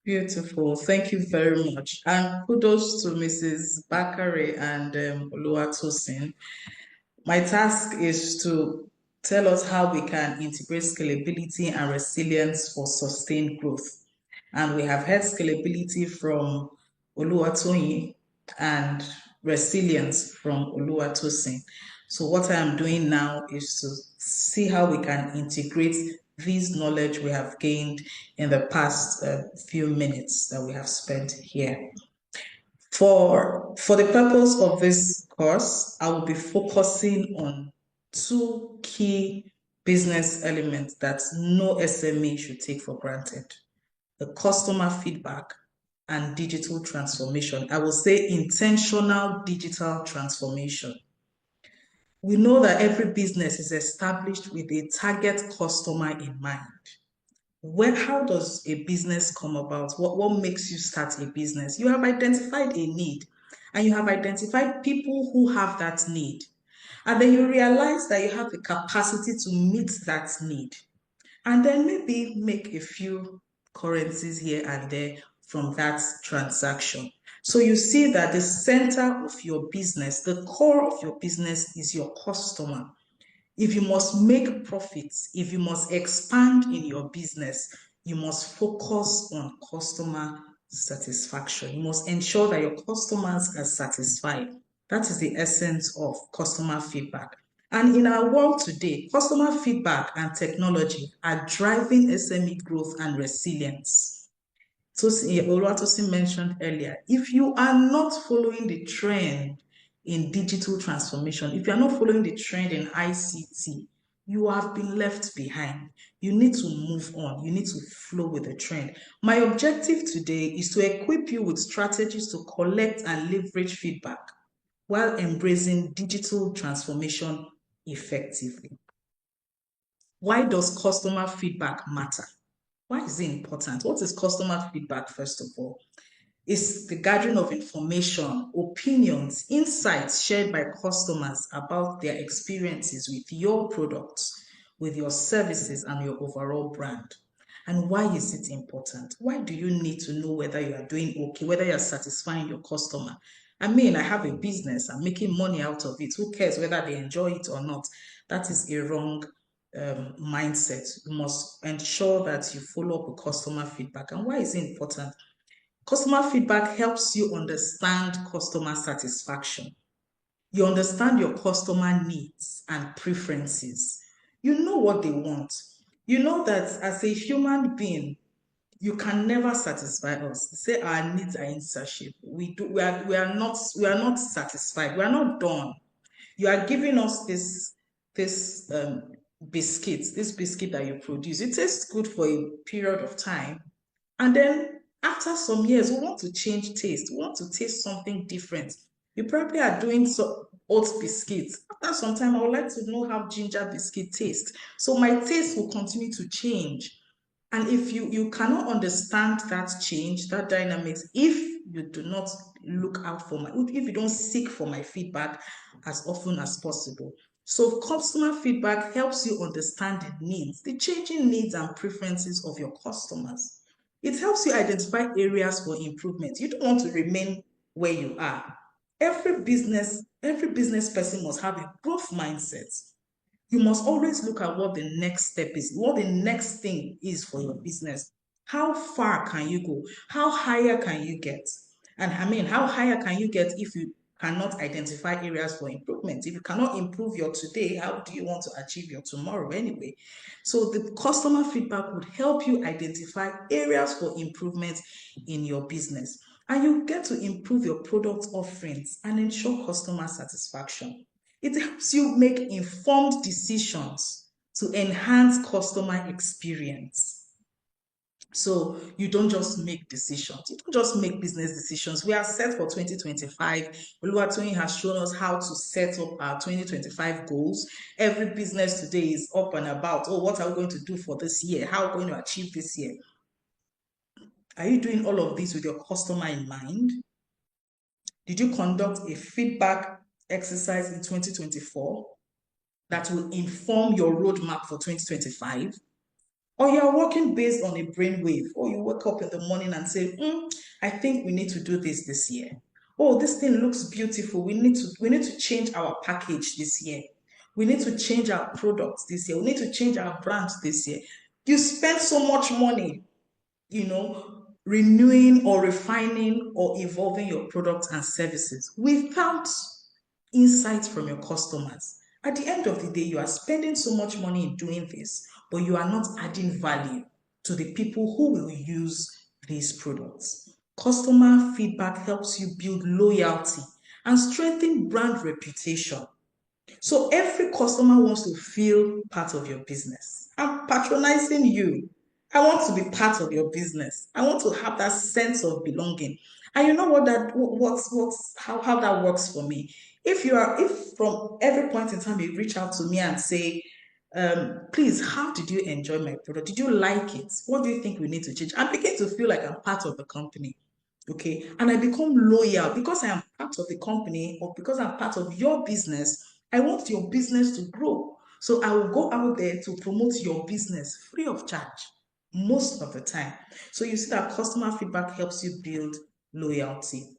Beautiful. Thank you very much. And kudos to Mrs. Bakare and Oluwatosin. My task is to tell us how we can integrate scalability and resilience for sustained growth. And we have heard scalability from Oluwatoyin and resilience from Oluwatosin. So what I am doing now is to see how we can integrate this knowledge we have gained in the past few minutes that we have spent here. For the purpose of this course, I will be focusing on two key business elements that no SME should take for granted: the customer feedback and digital transformation. I will say intentional digital transformation. We know that every business is established with a target customer in mind. How does a business come about? What makes you start a business? You have identified a need and you have identified people who have that need. And then you realize that you have the capacity to meet that need. And then maybe make a few currencies here and there from that transaction. So you see that the center of your business, the core of your business is your customer. If you must make profits, if you must expand in your business, you must focus on customer satisfaction. You must ensure that your customers are satisfied. That is the essence of customer feedback. And in our world today, customer feedback and technology are driving SME growth and resilience. So Oluwatosin mentioned earlier, if you are not following the trend in digital transformation, if you are not following the trend in ICT, you have been left behind. You need to move on. You need to flow with the trend. My objective today is to equip you with strategies to collect and leverage feedback while embracing digital transformation effectively. Why does customer feedback matter? Why is it important? What is customer feedback, first of all? It's the gathering of information, opinions, insights shared by customers about their experiences with your products, with your services, and your overall brand. And why is it important? Why do you need to know whether you are doing okay, whether you're satisfying your customer? I mean, I have a business, I'm making money out of it. Who cares whether they enjoy it or not? That is a wrong mindset. You must ensure that you follow up with customer feedback. And why is it important? Customer feedback helps you understand customer satisfaction. You understand your customer needs and preferences. You know what they want. You know that as a human being, you can never satisfy us. Say our needs are insatiable. We are not satisfied. We are not done. You are giving us this this biscuit that you produce. It tastes good for a period of time, and then after some years, we want to change taste. We want to taste something different. You probably are doing oat biscuits. After some time, I would like to know how ginger biscuit tastes. So my taste will continue to change. And if you cannot understand that change, that dynamics, if you do not look out for if you don't seek for my feedback as often as possible. So customer feedback helps you understand the needs, the changing needs and preferences of your customers. It helps you identify areas for improvement. You don't want to remain where you are. Every business person must have a growth mindset. You must always look at what the next step is, what the next thing is for your business. How far can you go? How higher can you get? And I mean, how higher can you get if you cannot identify areas for improvement? If you cannot improve your today, how do you want to achieve your tomorrow anyway? So the customer feedback would help you identify areas for improvement in your business. And you get to improve your product offerings and ensure customer satisfaction. It helps you make informed decisions to enhance customer experience. So you don't just make decisions. You don't just make business decisions. We are set for 2025. Oluwatoyin has shown us how to set up our 2025 goals. Every business today is up and about. Oh, what are we going to do for this year? How are we going to achieve this year? Are you doing all of this with your customer in mind? Did you conduct a feedback exercise in 2024 that will inform your roadmap for 2025? Or you are working based on a brainwave, or you wake up in the morning and say, I think we need to do this year. Oh, this thing looks beautiful. We need to change our package this year. We need to change our products this year. We need to change our brands this year. You spend so much money, renewing or refining or evolving your products and services without insights from your customers. At the end of the day, you are spending so much money in doing this, but you are not adding value to the people who will use these products. Customer feedback helps you build loyalty and strengthen brand reputation. So every customer wants to feel part of your business. I'm patronizing you. I want to be part of your business. I want to have that sense of belonging. And you know how that works for me. If from every point in time you reach out to me and say, please, how did you enjoy my product? Did you like it? What do you think we need to change? I begin to feel like I'm part of the company. Okay. And I become loyal because I am part of the company or because I'm part of your business. I want your business to grow. So I will go out there to promote your business free of charge most of the time. So you see that customer feedback helps you build loyalty.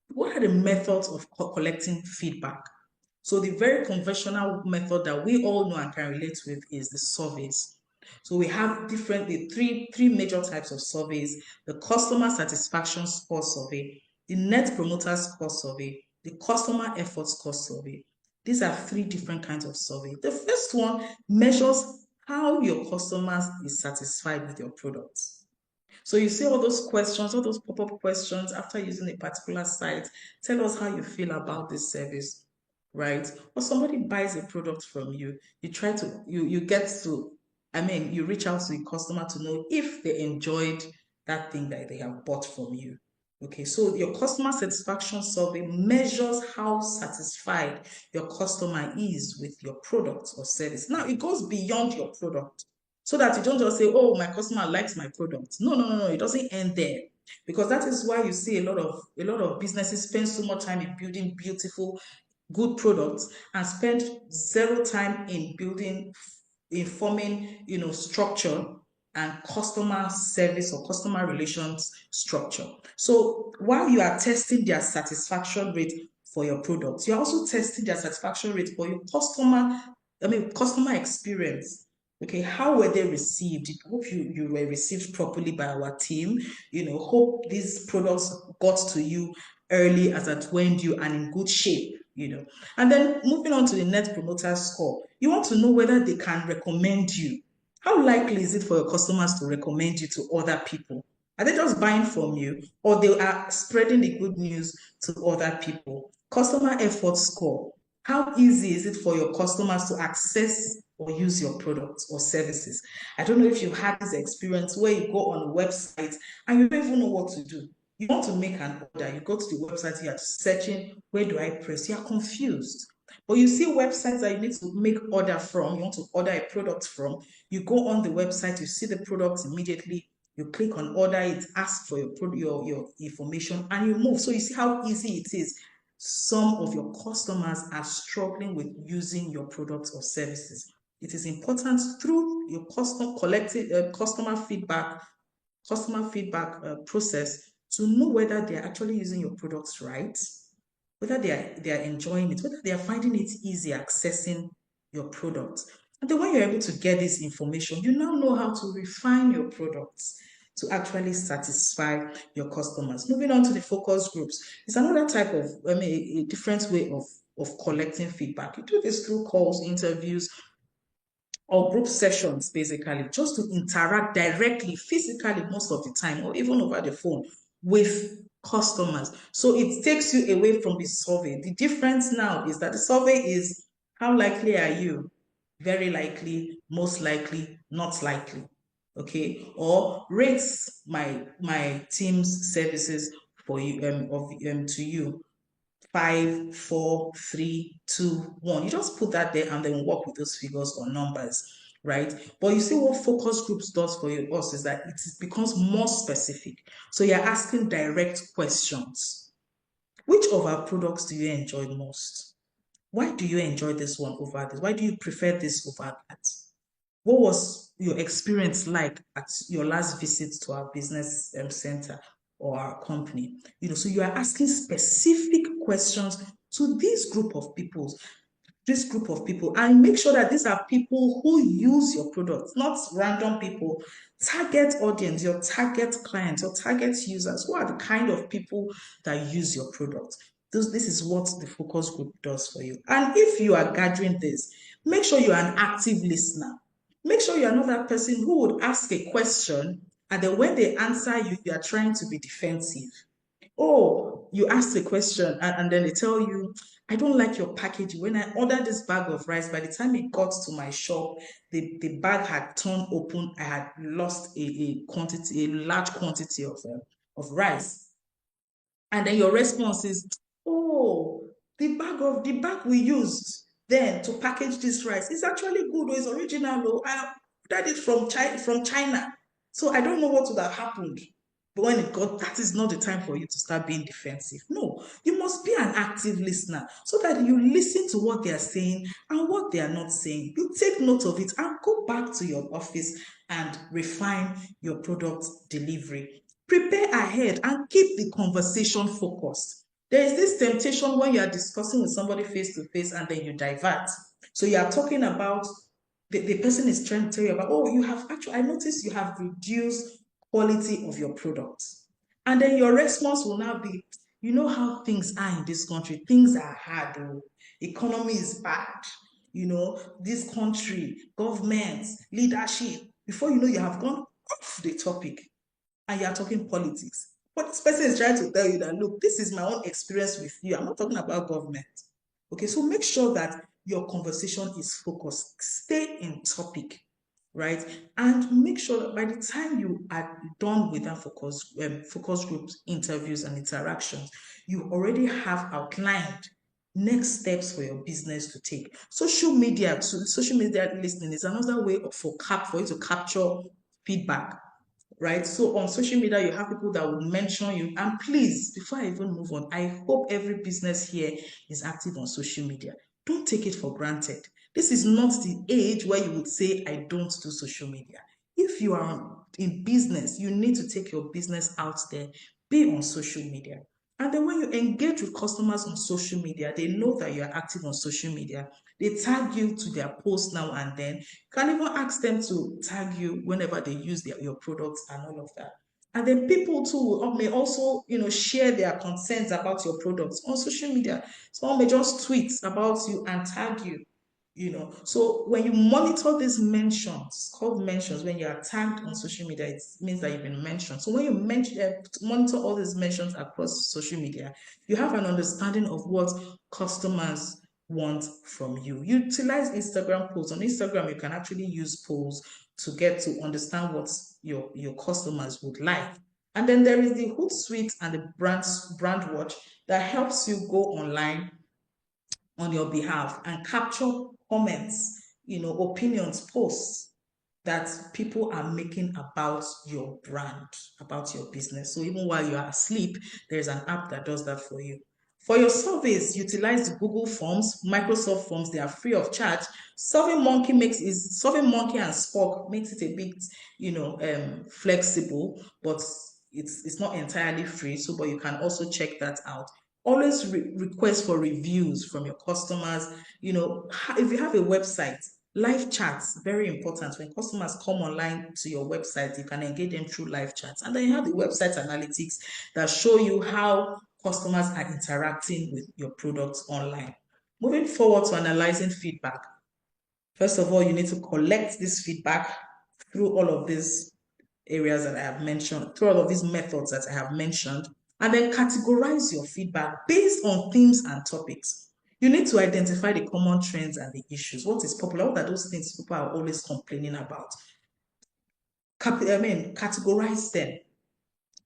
What are the methods of collecting feedback? So the very conventional method that we all know and can relate with is the surveys. So we have three major types of surveys: the customer satisfaction score survey, the net promoter score survey, the customer effort score survey. These are three different kinds of survey. The first one measures how your customers is satisfied with your products. So you see all those questions, all those pop-up questions after using a particular site. Tell us how you feel about this service, right? Or somebody buys a product from you, you reach out to the customer to know if they enjoyed that thing that they have bought from you. Okay, so your customer satisfaction survey measures how satisfied your customer is with your product or service. Now, it goes beyond your product so that you don't just say, oh, my customer likes my product. No, no, no, no. It doesn't end there. Because that is why you see a lot of businesses spend so much time in building beautiful, good products and spend zero time in forming, structure and customer service or customer relations structure. So while you are testing their satisfaction rate for your products, you're also testing their satisfaction rate for your customer experience. Okay, how were they received? Hope you were received properly by our team. Hope these products got to you early as at when due and in good shape. And then moving on to the net promoter score, you want to know whether they can recommend you. How likely is it for your customers to recommend you to other people? Are they just buying from you or they are spreading the good news to other people? Customer effort score. How easy is it for your customers to access or use your products or services? I don't know if you had this experience where you go on a website and you don't even know what to do. You want to make an order, you go to the website, you are searching, where do I press? You are confused. But you see websites that you need to make order from, you want to order a product from, you go on the website, you see the product immediately, you click on order, it asks for your information, and you move. So you see how easy it is. Some of your customers are struggling with using your products or services. It is important through your customer feedback process to know whether they're actually using your products right, whether they are enjoying it, whether they are finding it easy accessing your product. And then when you're able to get this information, you now know how to refine your products to actually satisfy your customers. Moving on to the focus groups, it's another type of, a different way of collecting feedback. You do this through calls, interviews, or group sessions, basically, just to interact directly, physically, most of the time, or even over the phone with customers. So it takes you away from the survey. The difference now is that the survey is how likely are you? Very likely, most likely, not likely. Okay, or rates my team's services for you to you. 5, 4, 3, 2, 1. You just put that there and then work with those figures or numbers, right? But you see what focus groups does for us is that it becomes more specific. So you're asking direct questions. Which of our products do you enjoy most? Why do you enjoy this one over this? Why do you prefer this over that? What was your experience like at your last visit to our business center or our company? So you are asking specific questions to this group of people, and make sure that these are people who use your products, not random people. Target audience, your target clients, your target users. Who are the kind of people that use your product? This is what the focus group does for you. And if you are gathering this, make sure you are an active listener. Make sure you're not that person who would ask a question and then when they answer you, you are trying to be defensive. Oh, you asked a question and then they tell you, I don't like your packaging. When I ordered this bag of rice, by the time it got to my shop, the bag had torn open. I had lost a large quantity of rice. And then your response is, oh, the bag we used then to package this rice is actually good, or it's original, or I ordered it from China. So I don't know what would have happened. But when it got, that is not the time for you to start being defensive. No, you must be an active listener so that you listen to what they are saying and what they are not saying. You take note of it and go back to your office and refine your product delivery. Prepare ahead and keep the conversation focused. There is this temptation when you are discussing with somebody face to face and then you divert. So you are talking about the person is trying to tell you about, oh, you have actually, I noticed you have reduced quality of your products. And then your response will now be, you know how things are in this country. Things are hard. Oh. Economy is bad. This country, government, leadership. Before you know, you have gone off the topic and you are talking politics. But this person is trying to tell you that, look, this is my own experience with you. I'm not talking about government. Okay, so make sure that your conversation is focused. Stay in topic, right? And make sure that by the time you are done with that focus groups, interviews, and interactions, you already have outlined next steps for your business to take. Social media listening is another way for you to capture feedback, right? So on social media, you have people that will mention you. And please, before I even move on, I hope every business here is active on social media. Don't take it for granted. This is not the age where you would say, I don't do social media. If you are in business, you need to take your business out there, be on social media. And then when you engage with customers on social media, they know that you are active on social media. They tag you to their posts now and then. You can even ask them to tag you whenever they use your products and all of that. And then people too may also, share their concerns about your products on social media. Someone may just tweet about you and tag you. So when you monitor these mentions, called mentions, when you are tagged on social media, it means that you've been mentioned. So when you monitor all these mentions across social media, you have an understanding of what customers want from you. Utilize Instagram posts. On Instagram, you can actually use polls to get to understand what your customers would like. And then there is the Hootsuite and the brand watch that helps you go online on your behalf and capture comments, opinions, posts that people are making about your brand, about your business. So even while you are asleep, there's an app that does that for you. For your surveys, utilize Google Forms, Microsoft Forms. They are free of charge. SurveyMonkey and Spock makes it a bit, flexible, but it's not entirely free. So, but you can also check that out. Always request for reviews from your customers. If you have a website, live chats, very important. When customers come online to your website, you can engage them through live chats. And then you have the website analytics that show you how customers are interacting with your products online. Moving forward to analyzing feedback. First of all, you need to collect this feedback through all of these areas that I have mentioned, through all of these methods that I have mentioned, and then categorize your feedback based on themes and topics. You need to identify the common trends and the issues. What is popular? What are those things people are always complaining about? Categorize them,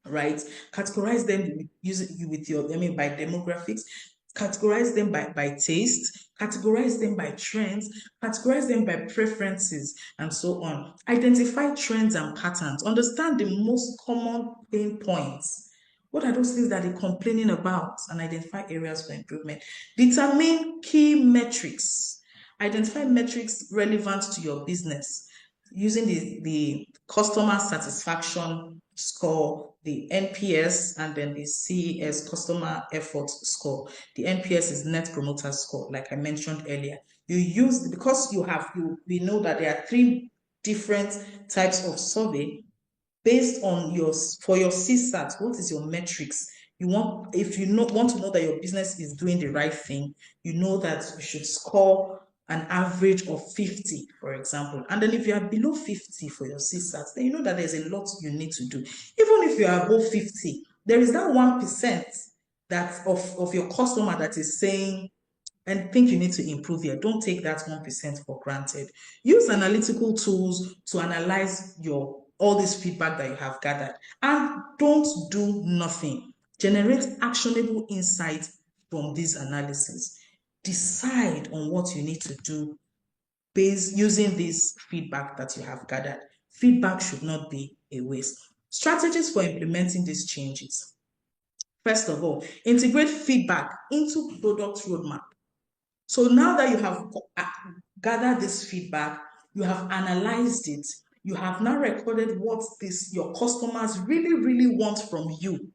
right? Categorize them by demographics, categorize them by taste, categorize them by trends, categorize them by preferences, and so on. Identify trends and patterns, understand the most common pain points. What are those things that they're complaining about, and identify areas for improvement. Determine key metrics. Identify metrics relevant to your business. using the customer satisfaction score, the NPS, and then the CES, customer effort score. The NPS is net promoter score, like I mentioned earlier. You use, because we know that there are three different types of survey based on for your CSAT. What is your metrics? If you want to know that your business is doing the right thing, you know that you should score an average of 50, for example. And then if you are below 50 for your CSAT, then you know that there's a lot you need to do. Even if you are above 50, there is that 1% that of your customer that is saying, and think you need to improve here. Don't take that 1% for granted. Use analytical tools to analyze all this feedback that you have gathered. And don't do nothing. Generate actionable insight from this analysis. Decide on what you need to do based using this feedback that you have gathered. Feedback should not be a waste. Strategies for implementing these changes. First of all, integrate feedback into product roadmap. So now that you have gathered this feedback, you have analyzed it, you have now recorded what your customers really, really want from you.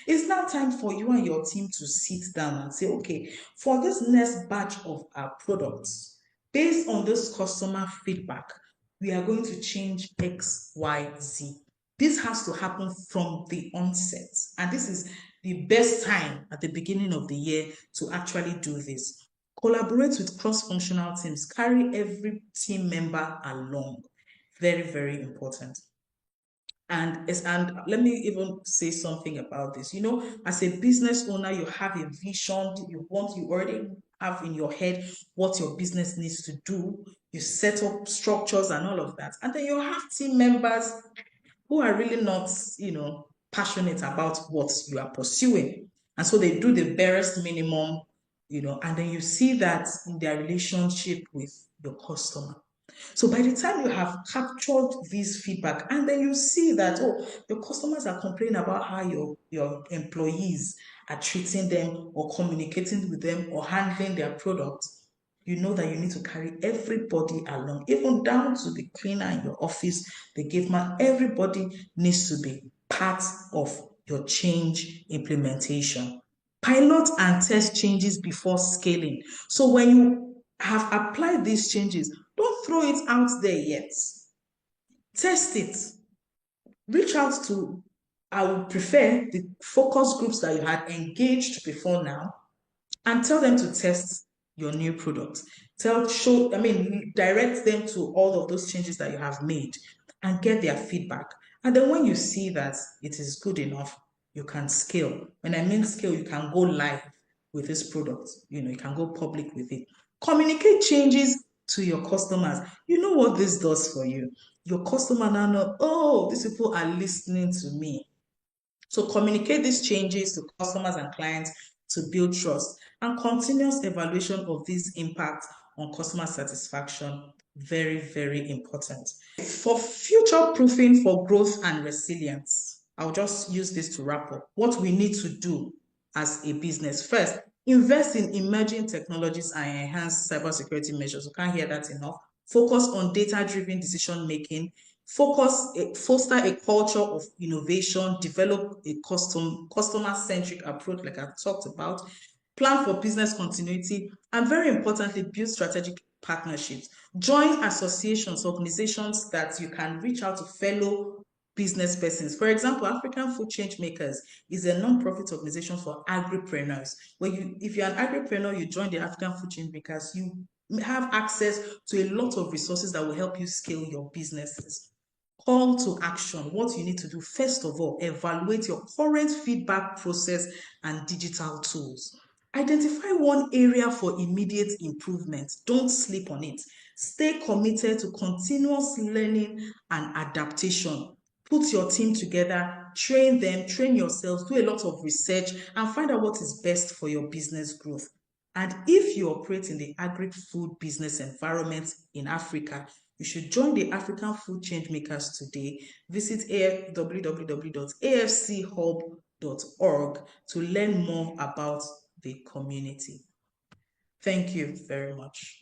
It's now time for you and your team to sit down and say, okay, for this next batch of our products, based on this customer feedback, we are going to change X, Y, Z. This has to happen from the onset. And this is the best time at the beginning of the year to actually do this. Collaborate with cross-functional teams. Carry every team member along. Very, very important. And let me even say something about this. As a business owner, you have a vision. You already have in your head what your business needs to do. You set up structures and all of that. And then you have team members who are really not, passionate about what you are pursuing. And so they do the barest minimum, and then you see that in their relationship with your customer. So by the time you have captured this feedback, and then you see that, your customers are complaining about how your employees are treating them or communicating with them or handling their products, you know that you need to carry everybody along, even down to the cleaner in your office, the gate man. Everybody needs to be part of your change implementation. Pilot and test changes before scaling. So when you have applied these changes, don't throw it out there yet. Test it. Reach out to, I would prefer the focus groups that you had engaged before now, and tell them to test your new product. Direct them to all of those changes that you have made and get their feedback. And then when you see that it is good enough, you can scale. When I mean scale, you can go live with this product. You can go public with it. Communicate changes to your customers. You know what this does for you. Your customer now know, oh, these people are listening to me. So communicate these changes to customers and clients to build trust, and continuous evaluation of these impacts on customer satisfaction. Very, very important. For future proofing for growth and resilience, I'll just use this to wrap up. What we need to do as a business. First, invest in emerging technologies and enhance cybersecurity measures. We can't hear that enough. Focus on data-driven decision making. Foster a culture of innovation, develop a customer-centric approach, like I've talked about, plan for business continuity, and very importantly, build strategic partnerships. Join associations, organizations that you can reach out to fellow business persons. For example, African Food Change Makers is a non-profit organization for agripreneurs. If you're an agripreneur, you join the African Food Change Makers, you have access to a lot of resources that will help you scale your businesses. Call to action. What you need to do, first of all, evaluate your current feedback process and digital tools. Identify one area for immediate improvement. Don't sleep on it. Stay committed to continuous learning and adaptation. Put your team together, train them, train yourselves, do a lot of research, and find out what is best for your business growth. And if you operate in the agri-food business environment in Africa, you should join the African Food Change Makers today. Visit www.afchub.org to learn more about the community. Thank you very much.